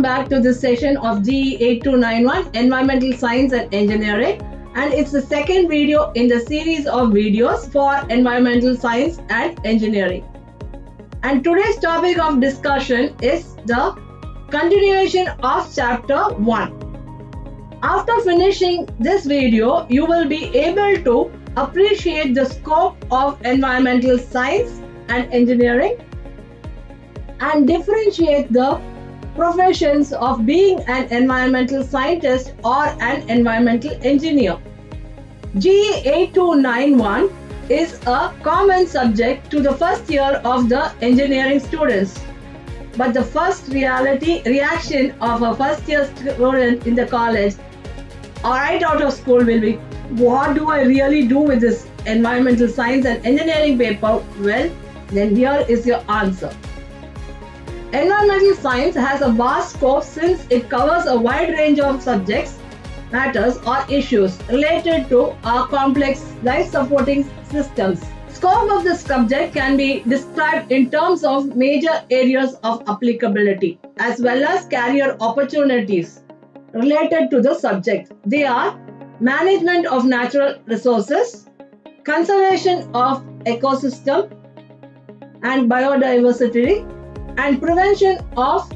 back to this session of GE8291 Environmental Science and Engineering, and it's the second video in the series of videos for environmental science and engineering. And today's topic of discussion is the continuation of chapter 1. After finishing this video, you will be able to appreciate the scope of environmental science and engineering and differentiate the professions of being an environmental scientist or an environmental engineer. GE8291 is a common subject to the first year of the engineering students. But the first reaction of a first year student in the college or right out of school will be, what do I really do with this environmental science and engineering paper? Well, then here is your answer. Environmental science has a vast scope since it covers a wide range of subjects, matters or issues related to our complex life-supporting systems. Scope of the subject can be described in terms of major areas of applicability as well as career opportunities related to the subject. They are management of natural resources, conservation of ecosystem and biodiversity, and prevention of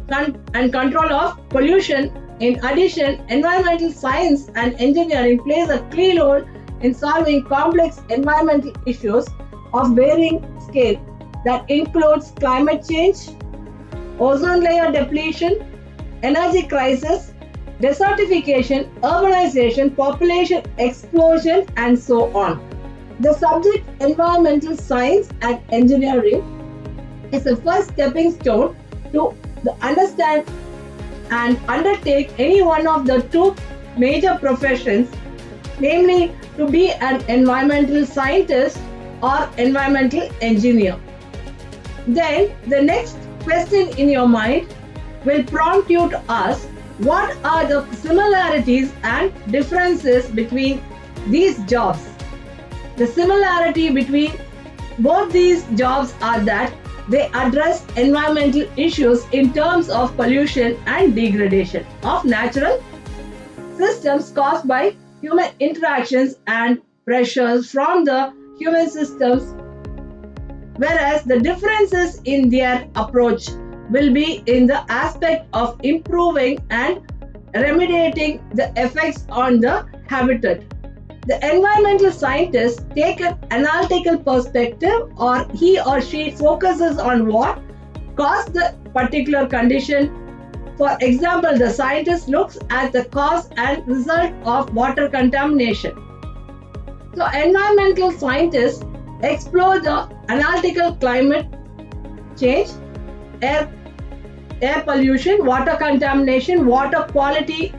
and control of pollution. In addition, environmental science and engineering plays a key role in solving complex environmental issues of varying scale that includes climate change, ozone layer depletion, energy crisis, desertification, urbanization, population explosion, and so on. The subject environmental science and engineering is the first stepping stone to understand and undertake any one of the two major professions, namely to be an environmental scientist or environmental engineer. Then the next question in your mind will prompt you to ask, what are the similarities and differences between these jobs? The similarity between both these jobs are that they address environmental issues in terms of pollution and degradation of natural systems caused by human interactions and pressures from the human systems, whereas the differences in their approach will be in the aspect of improving and remediating the effects on the habitat. The environmental scientists take an analytical perspective, or he or she focuses on what caused the particular condition. For example, the scientist looks at the cause and result of water contamination. So, environmental scientists explore the analytical climate change, air pollution, water contamination, water quality,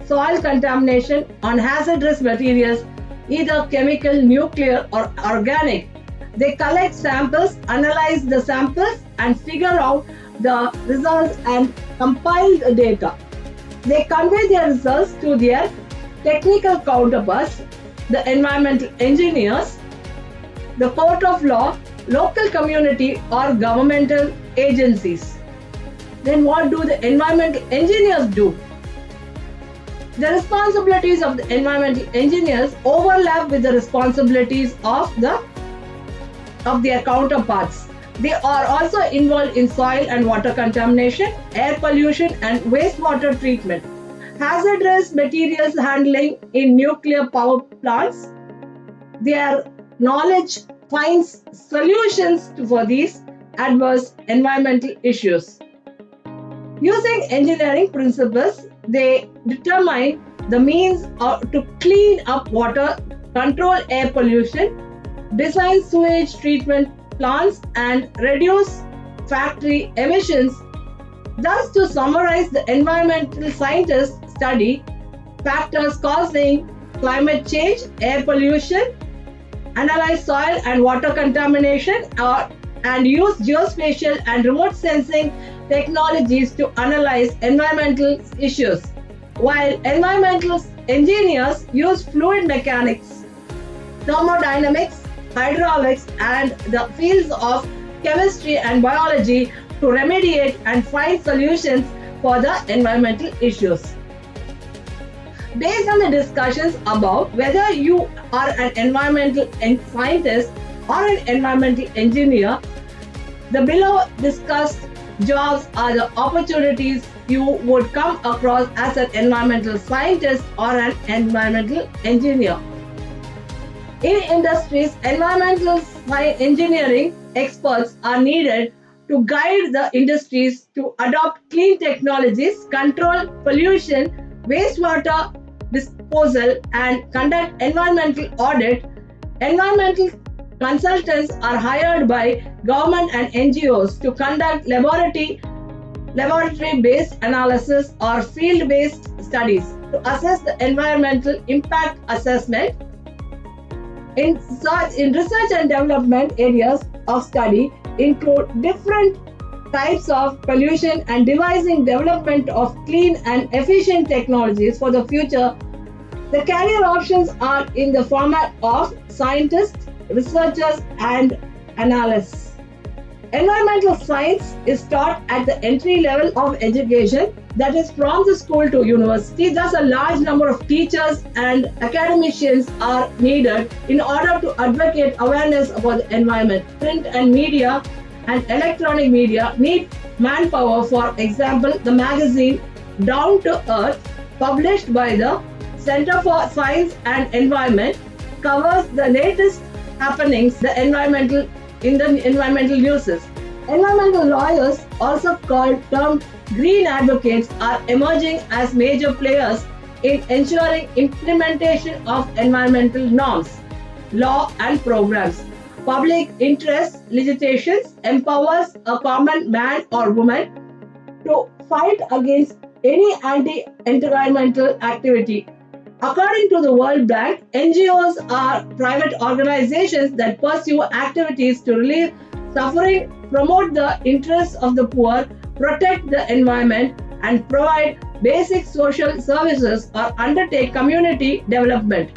soil contamination on hazardous materials, either chemical, nuclear or organic. They collect samples, analyze the samples and figure out the results and compile the data. They convey their results to their technical counterparts, the environmental engineers, the court of law, local community or governmental agencies. Then what do the environmental engineers do? The responsibilities of the environmental engineers overlap with the responsibilities of their counterparts. They are also involved in soil and water contamination, air pollution and wastewater treatment, hazardous materials handling in nuclear power plants. Their knowledge finds solutions for these adverse environmental issues. Using engineering principles, they determine the means to clean up water, control air pollution, design sewage treatment plants, and reduce factory emissions. Thus, to summarize, the environmental scientists study factors causing climate change, air pollution, analyze soil and water contamination, and use geospatial and remote sensing technologies to analyze environmental issues, while environmental engineers use fluid mechanics, thermodynamics, hydraulics, and the fields of chemistry and biology to remediate and find solutions for the environmental issues. Based on the discussions above, whether you are an environmental scientist or an environmental engineer, the below discussed jobs are the opportunities you would come across as an environmental scientist or an environmental engineer. In industries, environmental engineering experts are needed to guide the industries to adopt clean technologies, control pollution, wastewater disposal, and conduct environmental audit. Environmental consultants are hired by government and NGOs to conduct laboratory-based analysis or field-based studies to assess the environmental impact assessment. In research and development areas of study include different types of pollution and devising development of clean and efficient technologies for the future. The career options are in the format of scientists, researchers, and analysts. Environmental science is taught at the entry level of education, that is from the school to university. Thus, a large number of teachers and academicians are needed in order to advocate awareness about the environment. Print and media and electronic media need manpower. For example, the magazine Down to Earth, published by the Center for Science and Environment, covers the latest happenings in the environmental uses. Environmental lawyers, also called termed green advocates, are emerging as major players in ensuring implementation of environmental norms, law and programs. Public interest legislations empowers a common man or woman to fight against any anti-environmental activity. According to the World Bank, NGOs are private organizations that pursue activities to relieve suffering, promote the interests of the poor, protect the environment, and provide basic social services or undertake community development.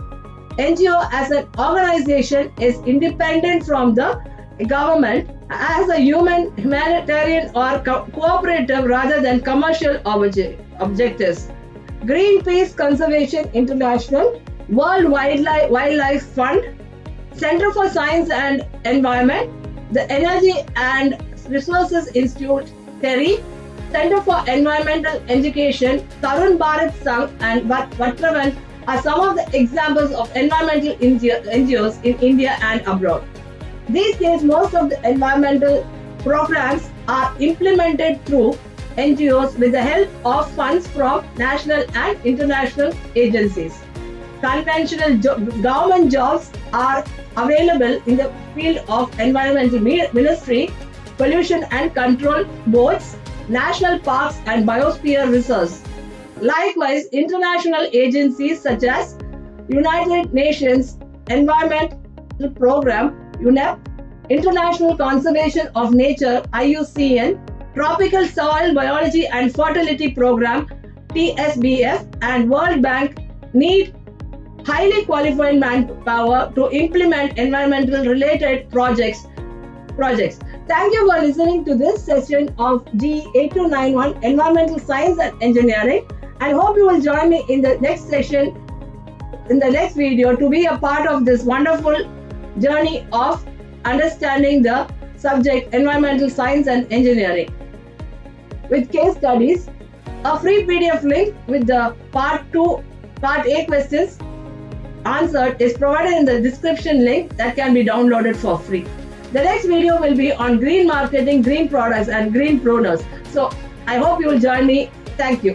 NGO as an organization is independent from the government as a humanitarian or cooperative rather than commercial objectives. Greenpeace Conservation International, World Wildlife Fund, Center for Science and Environment, the Energy and Resources Institute, TERI, Center for Environmental Education, Tarun Bharat Sangh, and Vatravan are some of the examples of environmental NGOs in India and abroad. These days, most of the environmental programs are implemented through NGOs with the help of funds from national and international agencies. Conventional government jobs are available in the field of environmental ministry, pollution and control boards, national parks and biosphere research. Likewise, international agencies such as United Nations Environmental Programme, UNEP, International Conservation of Nature, IUCN, Tropical Soil Biology and Fertility Program, TSBF, and World Bank need highly qualified manpower to implement environmental related projects. Thank you for listening to this session of G8291 Environmental Science and Engineering, and hope you will join me in the next session, in the next video, to be a part of this wonderful journey of understanding the subject environmental science and engineering with case studies. A free PDF link with the part A questions answered is provided in the description link that can be downloaded for free. The next video will be on green marketing, green products and green pronouns. So I hope you will join me. Thank you.